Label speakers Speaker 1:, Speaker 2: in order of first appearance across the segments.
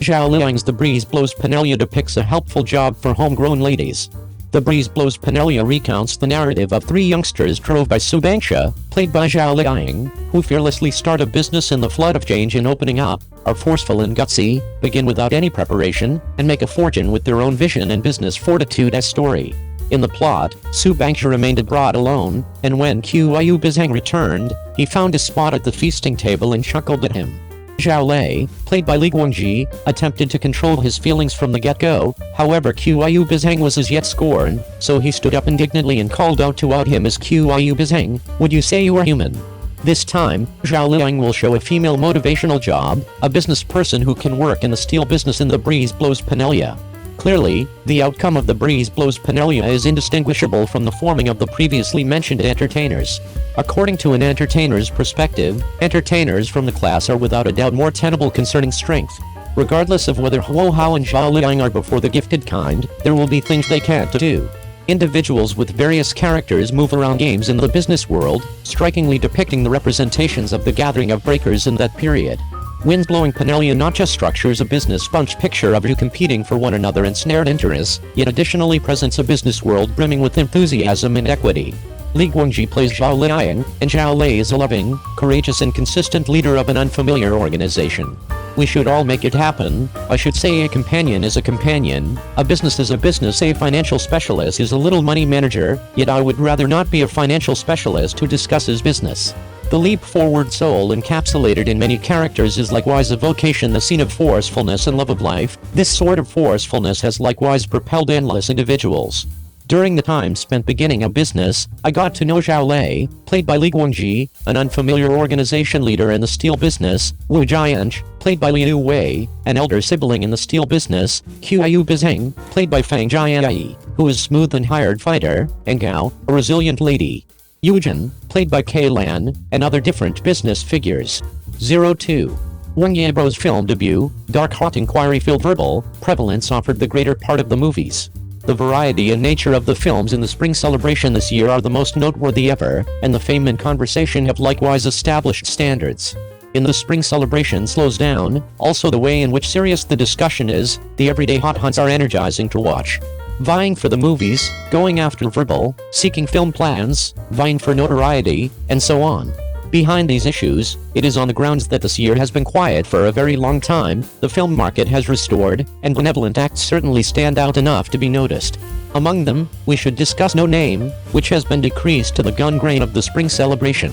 Speaker 1: Zhao Liying's The Breeze Blows Penelope depicts a helpful job for homegrown ladies. The Breeze Blows Penelope recounts the narrative of three youngsters drove by Bangsha, played by Zhao Liying, who fearlessly start a business in the flood of change and opening up, are forceful and gutsy, begin without any preparation, and make a fortune with their own vision and business fortitude as story. In the plot, Bangsha remained abroad alone, and when Qiu Bizhang returned, he found a spot at the feasting table and chuckled at him. Zhao Lei, played by Li Guangji, attempted to control his feelings from the get-go, however Qiu Bizhang was as yet scorned, so he stood up indignantly and called out to out him as Qiu Bizhang, "Would you say you are human?" This time, Zhao Liying will show a female motivational job, a business person who can work in the steel business in The Breeze Blows Penelope. Clearly, the outcome of The Breeze Blows Penelope is indistinguishable from the forming of the previously mentioned entertainers. According to an entertainer's perspective, entertainers from the class are without a doubt more tenable concerning strength. Regardless of whether Huo Hao and Zhao Liying are before the gifted kind, there will be things they can't do. Individuals with various characters move around games in the business world, strikingly depicting the representations of the gathering of breakers in that period. Wind-blowing Penelope not just structures a business bunch picture of you competing for one another and snared interests, yet additionally presents a business world brimming with enthusiasm and equity. Li Guangji plays Zhao Liying, and Zhao Lei is a loving, courageous and consistent leader of an unfamiliar organization. We should all make it happen. I should say a companion is a companion, a business is a business, a financial specialist is a little money manager, yet I would rather not be a financial specialist who discusses business. The leap-forward soul encapsulated in many characters is likewise a vocation, the scene of forcefulness and love of life. This sort of forcefulness has likewise propelled endless individuals. During the time spent beginning a business, I got to know Zhao Lei, played by Li Guangji, an unfamiliar organization leader in the steel business, Wu Jianch, played by Liu Wei, an elder sibling in the steel business, Qiu Bizhang, played by Fang Jianyi, who is smooth and hired fighter, and Gao, a resilient lady. Yujin, played by Kei Lan, and other different business figures. 02. Wang Yibo's film debut, dark hot inquiry-filled verbal prevalence offered the greater part of the movies. The variety and nature of the films in the spring celebration this year are the most noteworthy ever, and the fame and conversation have likewise established standards. In the spring celebration slows down, also the way in which serious the discussion is, the everyday hot hunts are energizing to watch. Vying for the movies, going after verbal, seeking film plans, vying for notoriety, and so on. Behind these issues, it is on the grounds that this year has been quiet for a very long time, the film market has restored, and benevolent acts certainly stand out enough to be noticed. Among them, we should discuss No Name, which has been decreased to the gun grain of the spring celebration.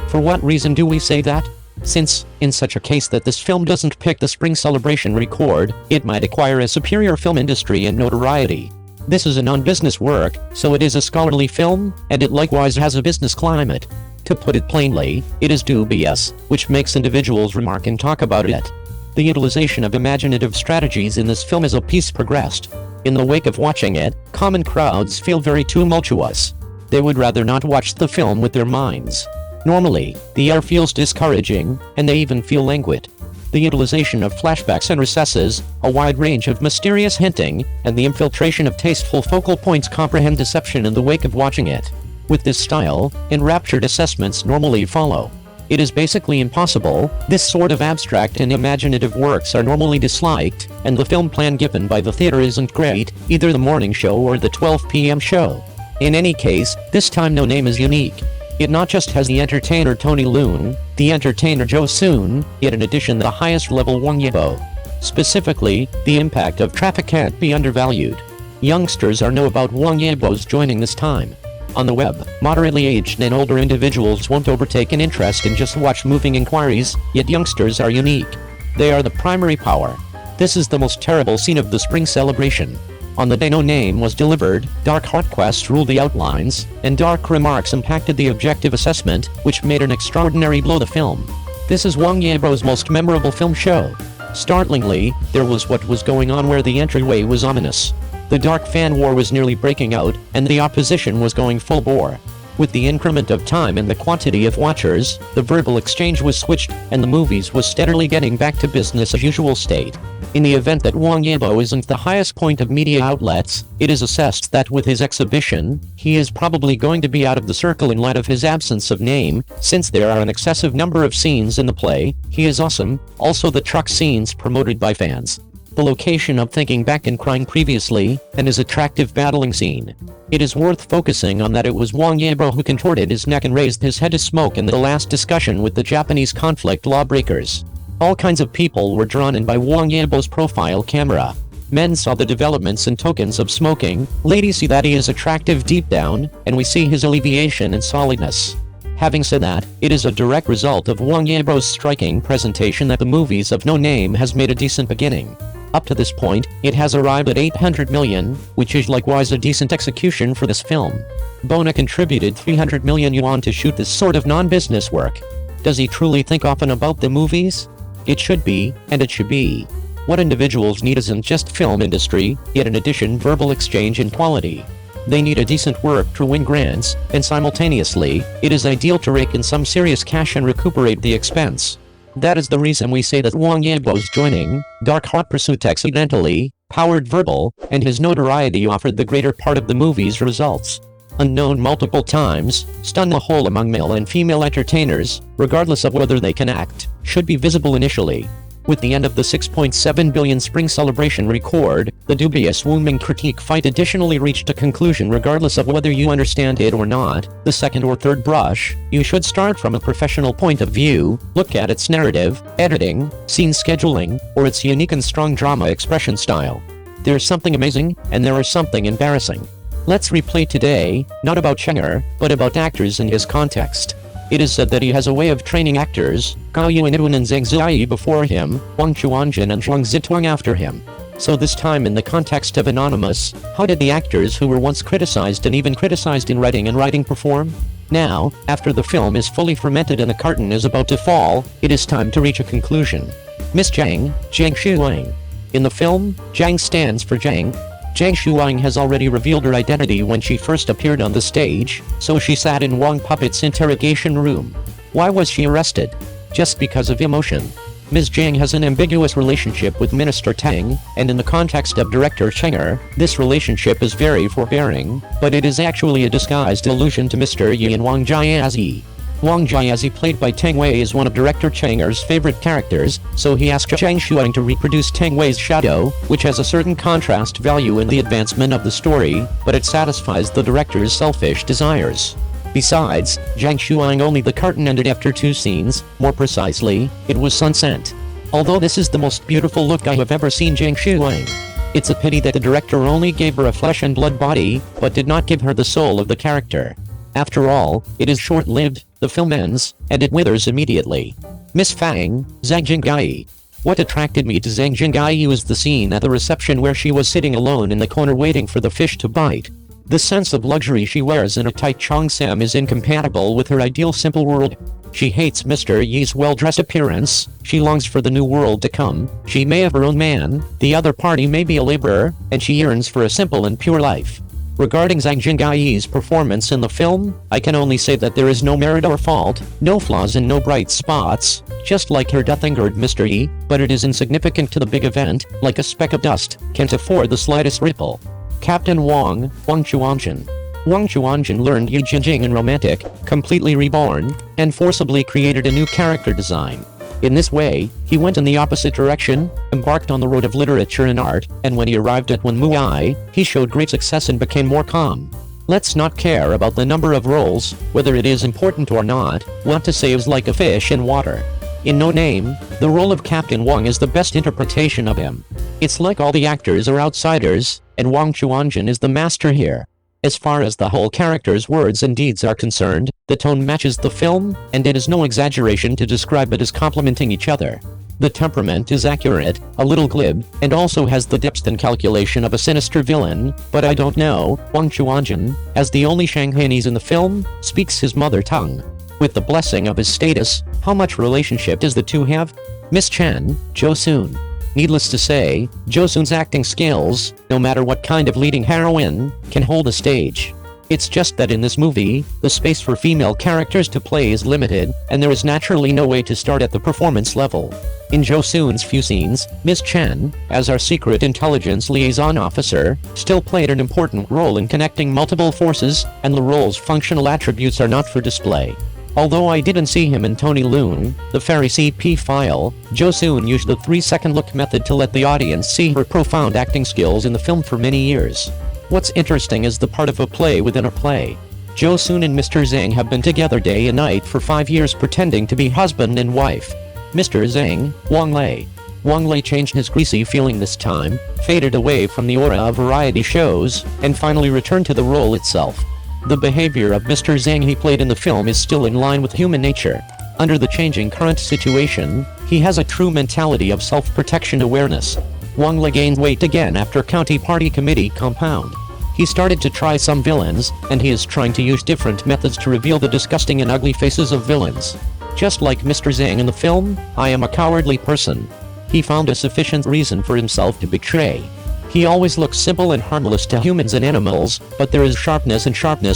Speaker 1: For what reason do we say that? Since, in such a case that this film doesn't pick the spring celebration record, it might acquire a superior film industry and notoriety. This is a non-business work, so it is a scholarly film, and it likewise has a business climate. To put it plainly, it is dubious, which makes individuals remark and talk about it. The utilization of imaginative strategies in this film as a piece progressed. In the wake of watching it, common crowds feel very tumultuous. They would rather not watch the film with their minds. Normally, the air feels discouraging, and they even feel languid. The utilization of flashbacks and recesses, a wide range of mysterious hinting, and the infiltration of tasteful focal points comprehend deception in the wake of watching it. With this style, enraptured assessments normally follow. It is basically impossible. This sort of abstract and imaginative works are normally disliked, and the film plan given by the theater isn't great, either the morning show or the 12 p.m. show. In any case, this time No Name is unique. It not just has the entertainer Tony Leung, the entertainer Zhou Sun, yet in addition the highest level Wang Yibo. Specifically, the impact of traffic can't be undervalued. Youngsters know about Wang Yibo's joining this time. On the web, moderately aged and older individuals won't overtake an interest and just watch moving inquiries, yet youngsters are unique. They are the primary power. This is the most terrible scene of the spring celebration. On the day No Name was delivered, dark hot quests ruled the outlines, and dark remarks impacted the objective assessment, which made an extraordinary blow the film. This is Wang Yibo's most memorable film show. Startlingly, there was what was going on where the entryway was ominous. The dark fan war was nearly breaking out, and the opposition was going full bore. With the increment of time and the quantity of watchers, the verbal exchange was switched, and the movies was steadily getting back to business as usual state. In the event that Wang Yibo isn't the highest point of media outlets, it is assessed that with his exhibition, he is probably going to be out of the circle in light of his absence of name, since there are an excessive number of scenes in the play. He is awesome, also the truck scenes promoted by fans. the location of thinking back and crying previously, and his attractive battling scene. It is worth focusing on that it was Wang Yibo who contorted his neck and raised his head to smoke in the last discussion with the Japanese conflict lawbreakers. All kinds of people were drawn in by Wang Yibo's profile camera. Men saw the developments and tokens of smoking, ladies see that he is attractive deep down, and we see his alleviation and solidness. Having said that, it is a direct result of Wang Yibo's striking presentation that the movies of No Name has made a decent beginning. Up to this point, it has arrived at 800 million, which is likewise a decent execution for this film. Bona contributed 300 million yuan to shoot this sort of non-business work. Does he truly think often about the movies? It should be, and it should be. What individuals need isn't just film industry, yet in addition verbal exchange and quality. They need a decent work to win grants, and simultaneously, it is ideal to rake in some serious cash and recuperate the expense. That is the reason we say that Wang Yibo's joining, Dark Hot Pursuit accidentally, powered verbal, and his notoriety offered the greater part of the movie's results. Unknown multiple times, stun the whole among male and female entertainers, regardless of whether they can act, should be visible initially. With the end of the 6.7 billion spring celebration record, the dubious Wooming critique fight additionally reached a conclusion regardless of whether you understand it or not. The second or third brush, you should start from a professional point of view, look at its narrative, editing, scene scheduling, or its unique and strong drama expression style. There's something amazing, and there is something embarrassing. Let's replay today, not about Chenger, but about actors in his context. It is said that he has a way of training actors, Gao Yuanwen and Zhang Ziyi before him, Wang Chuanjin and Zhuang Zituang after him. So this time in the context of Anonymous, how did the actors who were once criticized and even criticized in writing perform? Now, after the film is fully fermented and the curtain is about to fall, it is time to reach a conclusion. Miss Zhang Shuang. In the film, Zhang stands for Zhang. Zhang Shuang has already revealed her identity when she first appeared on the stage, so she sat in Wang Puppet's interrogation room. Why was she arrested? Just because of emotion. Ms. Zhang has an ambiguous relationship with Minister Tang, and in the context of director Chenger, this relationship is very forbearing, but it is actually a disguised allusion to Mr. Yi and Wang Jiazi. Wang Jiazi, played by Tang Wei, is one of director Chenger's favorite characters, so he asked Zhang Shuang to reproduce Tang Wei's shadow, which has a certain contrast value in the advancement of the story, but it satisfies the director's selfish desires. Besides, Zhang Shuang only the curtain ended after 2 scenes, more precisely, it was sunset. Although this is the most beautiful look I have ever seen Zhang Shuang. It's a pity that the director only gave her a flesh and blood body, but did not give her the soul of the character. After all, it is short-lived, the film ends, and it withers immediately. Miss Fang, Zhang Jinggai. What attracted me to Zhang Jinggai was the scene at the reception where she was sitting alone in the corner waiting for the fish to bite. The sense of luxury she wears in a tight cheongsam is incompatible with her ideal simple world. She hates Mr. Yi's well-dressed appearance, she longs for the new world to come, she may have her own man, the other party may be a laborer, and she yearns for a simple and pure life. Regarding Zhang Jinggai's performance in the film, I can only say that there is no merit or fault, no flaws and no bright spots, just like her death-angered Mr. Yi, but it is insignificant to the big event, like a speck of dust, can't afford the slightest ripple. Captain Wang Chuanjin. Wang Chuanjin learned Yi Jinjing in Romantic, completely reborn, and forcibly created a new character design. In this way, he went in the opposite direction, embarked on the road of literature and art, and when he arrived at Wenmuai, he showed great success and became more calm. Let's not care about the number of roles, whether it is important or not, what to say is like a fish in water. In No Name, the role of Captain Wang is the best interpretation of him. It's like all the actors are outsiders, and Wang Chuanjin is the master here. As far as the whole character's words and deeds are concerned, the tone matches the film, and it is no exaggeration to describe it as complementing each other. The temperament is accurate, a little glib, and also has the depth and calculation of a sinister villain, but I don't know, Wang Chuanjin, as the only Shanghainese in the film, speaks his mother tongue. With the blessing of his status, how much relationship does the two have? Miss Chen, Jo Soon. Needless to say, Jo Soon's acting skills, no matter what kind of leading heroine, can hold a stage. It's just that in this movie, the space for female characters to play is limited, and there is naturally no way to start at the performance level. In Jo Soon's few scenes, Ms. Chen, as our secret intelligence liaison officer, still played an important role in connecting multiple forces, and the role's functional attributes are not for display. Although I didn't see him in Tony Leung, the Fairy CP file, Jo Soon used the 3-second look method to let the audience see her profound acting skills in the film for many years. What's interesting is the part of a play within a play. Jo Soon and Mr. Zhang have been together day and night for 5 years pretending to be husband and wife. Mr. Zhang, Wang Lei. Wang Lei changed his greasy feeling this time, faded away from the aura of variety shows, and finally returned to the role itself. The behavior of Mr. Zhang he played in the film is still in line with human nature. Under the changing current situation, he has a true mentality of self-protection awareness. Wang Lei gained weight again after County Party Committee compound. He started to try some villains, and he is trying to use different methods to reveal the disgusting and ugly faces of villains. Just like Mr. Zhang in the film, I am a cowardly person. He found a sufficient reason for himself to betray. He always looks simple and harmless to humans and animals, but there is sharpness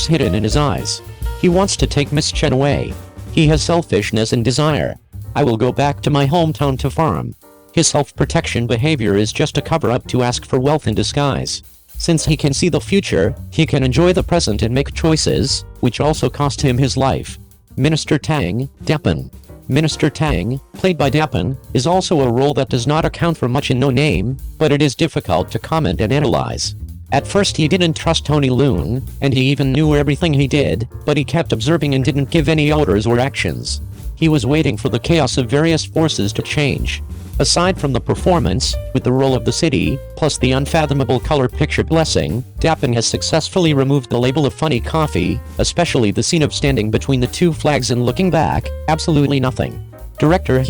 Speaker 1: hidden in his eyes. He wants to take Miss Chen away. He has selfishness and desire. I will go back to my hometown to farm. His self-protection behavior is just a cover-up to ask for wealth in disguise. Since he can see the future, he can enjoy the present and make choices, which also cost him his life. Minister Tang, Dapan. Minister Tang, played by Dapan, is also a role that does not account for much in No Name, but it is difficult to comment and analyze. At first he didn't trust Tony Leung, and he even knew everything he did, but he kept observing and didn't give any orders or actions. He was waiting for the chaos of various forces to change. Aside from the performance, with the role of the city, plus the unfathomable color picture blessing, Dapan has successfully removed the label of funny coffee, especially the scene of standing between the two flags and looking back, absolutely nothing. Director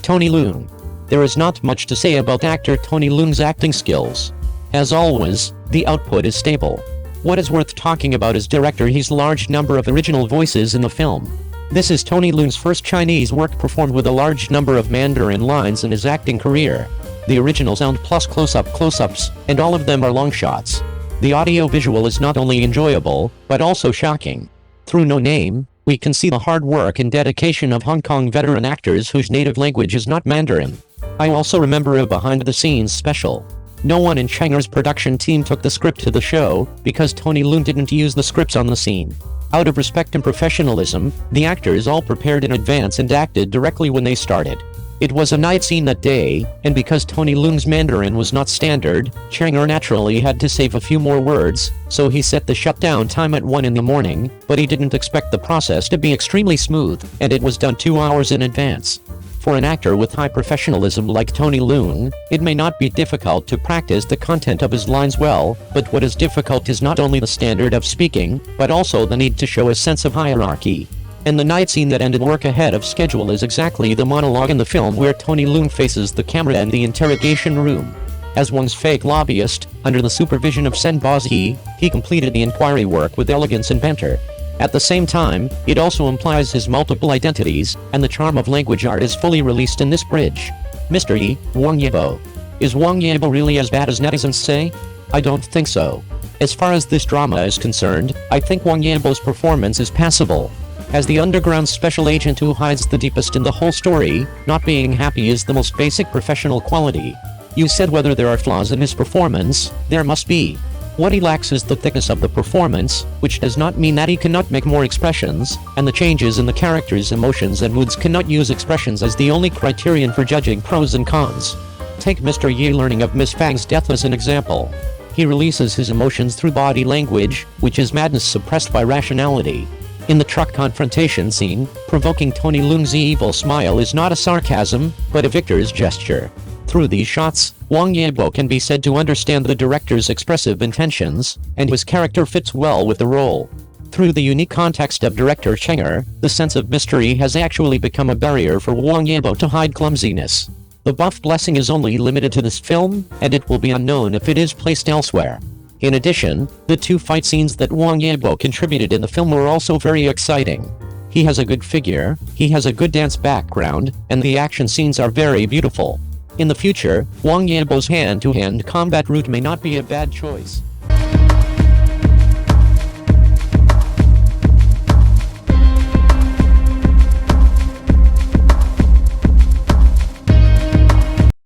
Speaker 1: Tony Leung. There is not much to say about actor Tony Leung's acting skills. As always, the output is stable. What is worth talking about is director He's large number of original voices in the film. This is Tony Leung's first Chinese work performed with a large number of Mandarin lines in his acting career. The original sound plus close-ups, and all of them are long shots. The audio-visual is not only enjoyable, but also shocking. Through No Name, we can see the hard work and dedication of Hong Kong veteran actors whose native language is not Mandarin. I also remember a behind-the-scenes special. No one in Changer's production team took the script to the show, because Tony Leung didn't use the scripts on the scene. Out of respect and professionalism, the actors all prepared in advance and acted directly when they started. It was a night scene that day, and because Tony Leung's Mandarin was not standard, Changer naturally had to save a few more words, so he set the shutdown time at 1 in the morning, but he didn't expect the process to be extremely smooth, and it was done 2 hours in advance. For an actor with high professionalism like Tony Leung, it may not be difficult to practice the content of his lines well, but what is difficult is not only the standard of speaking, but also the need to show a sense of hierarchy. And the night scene that ended work ahead of schedule is exactly the monologue in the film where Tony Leung faces the camera in the interrogation room. As Wang's fake lobbyist, under the supervision of Sen Bozi, he completed the inquiry work with elegance and banter. At the same time, it also implies his multiple identities, and the charm of language art is fully released in this bridge. Mr. Wang Yibo. Is Wang Yibo really as bad as netizens say? I don't think so. As far as this drama is concerned, I think Wang Yibo's performance is passable. As the underground special agent who hides the deepest in the whole story, not being happy is the most basic professional quality. You said whether there are flaws in his performance, there must be. What he lacks is the thickness of the performance, which does not mean that he cannot make more expressions, and the changes in the character's emotions and moods cannot use expressions as the only criterion for judging pros and cons. Take Mr. Yi learning of Miss Fang's death as an example. He releases his emotions through body language, which is madness suppressed by rationality. In the truck confrontation scene, provoking Tony Leung's evil smile is not a sarcasm, but a victor's gesture. Through these shots, Wang Yibo can be said to understand the director's expressive intentions, and his character fits well with the role. Through the unique context of director Changer, the sense of mystery has actually become a barrier for Wang Yibo to hide clumsiness. The buff blessing is only limited to this film, and it will be unknown if it is placed elsewhere. In addition, the 2 fight scenes that Wang Yibo contributed in the film were also very exciting. He has a good figure, he has a good dance background, and the action scenes are very beautiful. In the future, Wang Yibo's hand-to-hand combat route may not be a bad choice.